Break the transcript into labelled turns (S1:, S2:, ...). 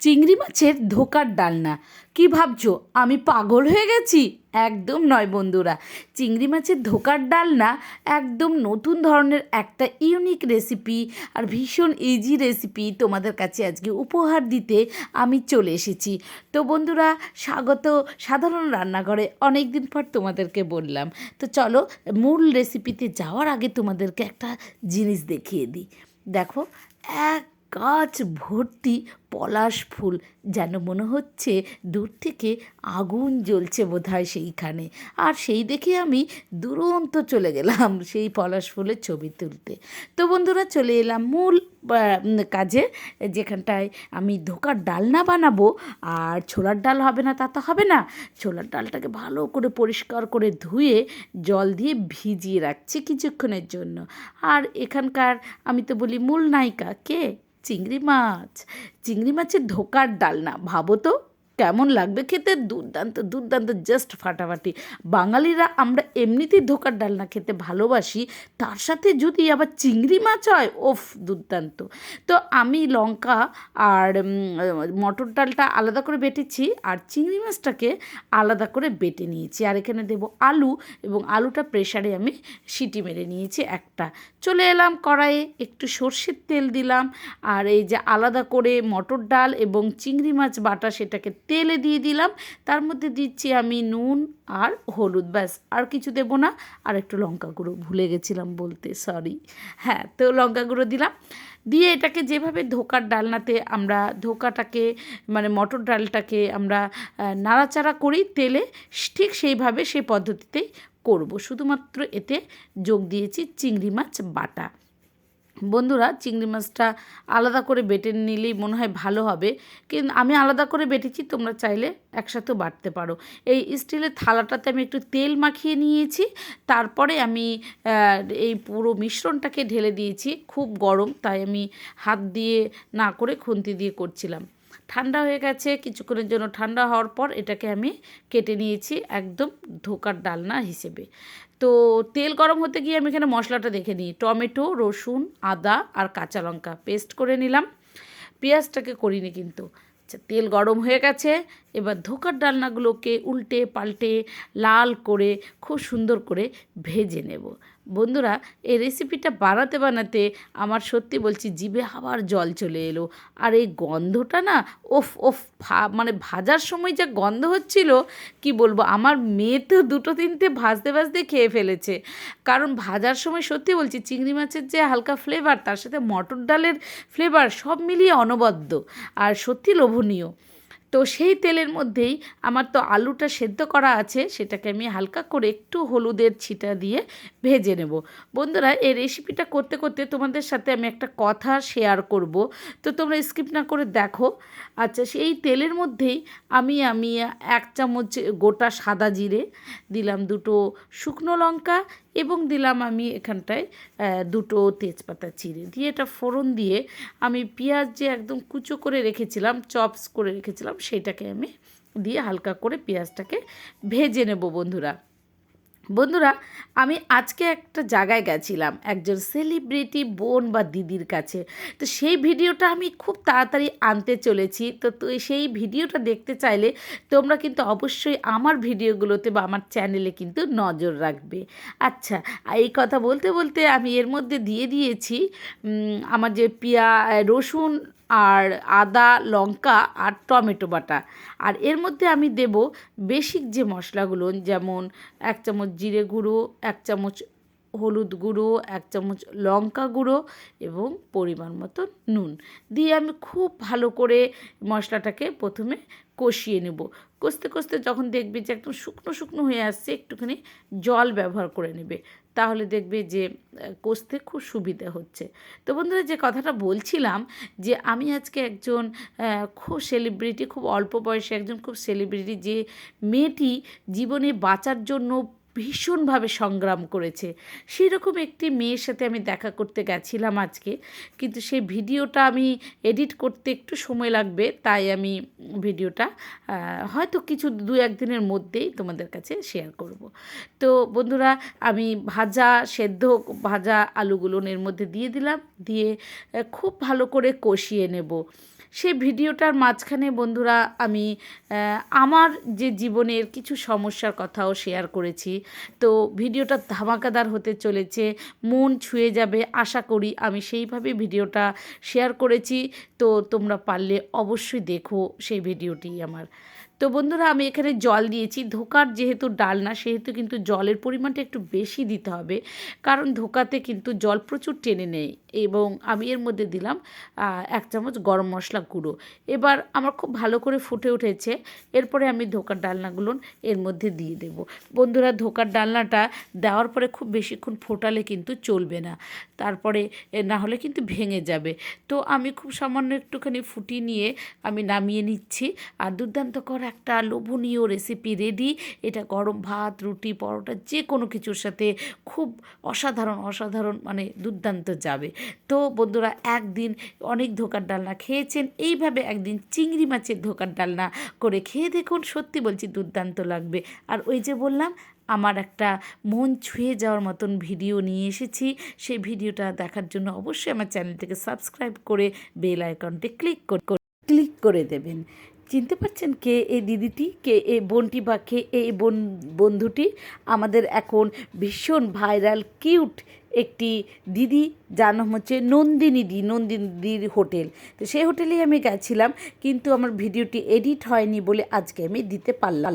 S1: চিংড়ি মাছের ধোকার ডালনা। কি ভাবছো আমি পাগল হয়ে গেছি? একদম নয় বন্ধুরা, চিংড়ি মাছের ধোকার ডালনা একদম নতুন ধরনের একটা ইউনিক রেসিপি আর ভীষণ ইজি রেসিপি তোমাদের কাছে আজকে উপহার দিতে আমি চলে এসেছি। তো বন্ধুরা, স্বাগত সাধারণ রান্নাঘরে। অনেক দিন পর তোমাদেরকে বললাম। তো চলো মূল রেসিপিতে যাওয়ার আগে তোমাদেরকে একটা জিনিস দেখিয়ে দিই। দেখো, এক গাছ ভর্তি পলাশ ফুল, যেন মনে হচ্ছে দূর থেকে আগুন জ্বলছে বোধহয় সেইখানে। আর সেই দেখে আমি দুরন্ত চলে গেলাম সেই পলাশ ফুলের ছবি তুলতে। তো বন্ধুরা, চলে এলাম মূল কাজে, যেখানটায় আমি ধোকার ডালনা বানাবো। আর ছোলার ডাল হবে না তা তো হবে না। ছোলার ডালটাকে ভালো করে পরিষ্কার করে ধুয়ে জল দিয়ে ভিজিয়ে রাখছি কিছুক্ষণের জন্য। আর এখানকার আমি তো বলি মূল নায়িকা কে? চিংড়ি মাছ। চিংড়ি মাছের ধোকার ডালনা, ভাবো তো কেমন লাগবে খেতে। দুর্দান্ত দুর্দান্ত, জাস্ট ফাটাফাটি। বাঙালিরা আমরা এমনিতেই ধোকার ডালনা খেতে ভালোবাসি, তার সাথে যদি আবার চিংড়ি মাছ হয়, ওফ দুর্দান্ত। তো আমি লঙ্কা আর মটর ডালটা আলাদা করে বেটেছি, আর চিংড়ি মাছটাকে আলাদা করে বেটে নিয়েছি। আর এখানে দেবো আলু, এবং আলুটা প্রেশারে আমি সিটি মেরে নিয়েছি একটা। চলে এলাম কড়াইয়ে, একটু সর্ষের তেল দিলাম, আর এই যে আলাদা করে মটর ডাল এবং চিংড়ি মাছ বাটা সেটাকে তেলে দিয়ে দিলাম। তার মধ্যে দিচ্ছি আমি নুন আর হলুদ, ব্যাস, আর কিছু দেবো না। আর একটু লঙ্কা গুঁড়ো ভুলে গেছিলাম বলতে, সরি। হ্যাঁ, তো লঙ্কা গুঁড়ো দিলাম, দিয়ে এটাকে যেভাবে ধোকার ডালনাতে আমরা ধোকাটাকে মানে মটর ডালটাকে আমরা নাড়াচাড়া করি তেলে, ঠিক সেইভাবে সেই পদ্ধতিতেই করব। শুধুমাত্র এতে যোগ দিয়েছি চিংড়ি মাছ বাটা। বন্ধুরা, চিংড়ি মাছটা আলাদা করে বেটে নিলেই মনে হয় ভালো হবে, কিন্তু আমি আলাদা করে বেটেছি, তোমরা চাইলে একসাথেও বাটতে পারো। এই স্টিলের থালাটাতে আমি একটু তেল মাখিয়ে নিয়েছি, তারপরে আমি এই পুরো মিশ্রণটাকে ঢেলে দিয়েছি। খুব গরম, তাই আমি হাত দিয়ে না করে খুন্তি দিয়ে করছিলাম। ঠান্ডা হয়ে গেছে, কিছুক্ষণের জন্য ঠান্ডা হওয়ার পর এটাকে আমি কেটে নিয়েছি একদম ধোকার ডালনা হিসেবে। তো তেল গরম হতে গিয়ে আমি এখানে মশলাটা দেখে নিই। টমেটো, রসুন, আদা আর কাঁচা লঙ্কা পেস্ট করে নিলাম। পেঁয়াজটাকে করিনি কিন্তু। আচ্ছা, তেল গরম হয়ে গেছে, এবার ধোকার ডালনাগুলোকে উল্টে পাল্টে লাল করে খুব সুন্দর করে ভেজে নেব। বন্ধুরা, এই রেসিপিটা বানাতে বানাতে আমার সত্যি বলছি জিভে আবার জল চলে এলো। আর এই গন্ধটা না, ওফ ওফ, মানে ভাজার সময় যা গন্ধ হচ্ছিল কি বলবো। আমার মেয়ে তো দুটো তিনটে ভাজতে ভাজতে খেয়ে ফেলেছে, কারণ ভাজার সময় সত্যি বলছি চিংড়ি মাছের যে হালকা ফ্লেভার, তার সাথে মটর ডালের ফ্লেভার, সব মিলিয়ে অনবদ্য আর সত্যি লোভনীয়। তো সেই তেলের মধ্যেই আমার তো আলুটা সেদ্ধ করা আছে, সেটাকে আমি হালকা করে একটু হলুদের ছিটা দিয়ে ভেজে নেব। বন্ধুরা, এই রেসিপিটা করতে করতে তোমাদের সাথে আমি একটা কথা শেয়ার করব, তো তোমরা স্কিপ না করে দেখো। আচ্ছা, সেই তেলের মধ্যেই আমি 1 চামচ গোটা সাদা জিরে দিলাম, 2টো শুকনো লঙ্কা, এবং দিলাম আমি এখানটায় 2টো তেজপাতা চিড়ে দিয়ে, এটা ফোড়ন দিয়ে আমি পেঁয়াজ যে একদম কুচো করে রেখেছিলাম, চপস করে রেখেছিলাম, সেইটাকে আমি দিয়ে হালকা করে পেঁয়াজটাকে ভেজে নেব। বন্ধুরা, আমি আজকে একটা জায়গায় গেছিলাম একজন সেলিব্রিটি বোন বা দিদির কাছে। তো সেই ভিডিওটা আমি খুব তাড়াতাড়ি আনতে চলেছি। তো সেই ভিডিওটা দেখতে চাইলে তোমরা কিন্তু অবশ্যই আমার ভিডিওগুলোতে বা আমার চ্যানেলে কিন্তু নজর রাখবে। আচ্ছা, এই কথা বলতে বলতে আমি এর মধ্যে দিয়ে দিয়েছি আমার যে রসুন আর আদা, লঙ্কা আর টমেটো বাটা। আর এর মধ্যে আমি দেব বেসিক যে মশলাগুলো, যেমন 1 চামচ জিরে গুঁড়ো, 1 চামচ হলুদ গুঁড়ো, 1 চামচ লঙ্কা গুঁড়ো এবং পরিমাণ মতো নুন দিয়ে আমি খুব ভালো করে মশলাটাকে প্রথমে কষিয়ে নেব। কষতে কষতে যখন দেখবে যে একদম শুকনো শুকনো হয়ে আসছে, একটুখানি জল ব্যবহার করে নেবে, তাহলে দেখবে যে কষতে খুব সুবিধা হচ্ছে। তো বন্ধুরা, যে কথাটা বলছিলাম, যে আমি আজকে একজন খুব সেলিব্রিটি, খুব অল্প বয়সে একজন খুব সেলিব্রিটি, যে মেয়েটি জীবনে বাঁচার জন্য ভীষণভাবে সংগ্রাম করেছে, সেই রকম একটি মেয়ের সাথে আমি দেখা করতে গেছিলাম আজকে। কিন্তু সেই ভিডিওটা আমি এডিট করতে একটু সময় লাগবে, তাই আমি ভিডিওটা হয়তো কিছু 2-1 দিনের মধ্যেই তোমাদের কাছে শেয়ার করব। তো বন্ধুরা, আমি সেদ্ধ ভাজা আলুগুলো এর মধ্যে দিয়ে দিলাম, দিয়ে খুব ভালো করে কষিয়ে নেব। সেই ভিডিওটার মাঝখানে বন্ধুরা আমি আমার যে জীবনের কিছু সমস্যার কথাও শেয়ার করেছি। তো ভিডিওটা ধামাকাদার হতে চলেছে, মন ছুঁয়ে যাবে আশা করি। আমি সেইভাবে ভিডিওটা শেয়ার করেছি, তো তোমরা পারলে অবশ্যই দেখো সেই ভিডিওটি আমার। তো বন্ধুরা আমি এখানে জল দিয়েছি। ধোকার যেহেতু ডালনা সেহেতু কিন্তু জলের পরিমাণটা একটু বেশি দিতে হবে, কারণ ধোকাতে কিন্তু জল প্রচুর টেনে নেয়। এবং আমি এর মধ্যে দিলাম 1 চামচ গরম মশলা গুঁড়ো। এবার আমার খুব ভালো করে ফুটে উঠেছে। এরপরে আমি ধোকার ডালনাগুলো এর মধ্যে দিয়ে দেব। বন্ধুরা ধোকার ডালনাটা দেওয়ার পরে খুব বেশিক্ষণ ফোটালে কিন্তু চলবে না, তারপরে না হলে কিন্তু ভেঙে যাবে। তো আমি খুব সামান্য একটুখানি ফুটিয়ে নিয়ে আমি নামিয়ে নিচ্ছি। আর দুর্দান্তকর একটা লোভনীয় রেসিপি রেডি। এটা গরম ভাত, রুটি, পরোটা যে কোনো কিছুর সাথে খুব অসাধারণ মানে দুর্দান্ত যাবে। তো বন্ধুরা একদিন অনেক ধোকার ডালনা খেয়েছেন, এইভাবে একদিন চিংড়ি মাছের ধোকার ডালনা করে খেয়ে দেখুন, সত্যি বলছি দুর্দান্ত লাগবে। আর ওই যে বললাম আমার একটা মন ছুঁয়ে যাওয়ার মতন ভিডিও নিয়ে এসেছি, সেই ভিডিওটা দেখার জন্য অবশ্যই আমার চ্যানেলটিকে সাবস্ক্রাইব করে বেল আইকনটি ক্লিক করে দেবেন। চিনতে পারছেন কে এই দিদিটি, কে এই বোনটি, বা কে এই বন্ধুটি? আমাদের এখন ভীষণ ভাইরাল কিউট একটি দিদি, যার নাম হচ্ছে নন্দিনীদির হোটেল। তো সেই হোটেলেই আমি গেছিলাম, কিন্তু আমার ভিডিওটি এডিট হয়নি বলে আজকে আমি দিতে পারলাম।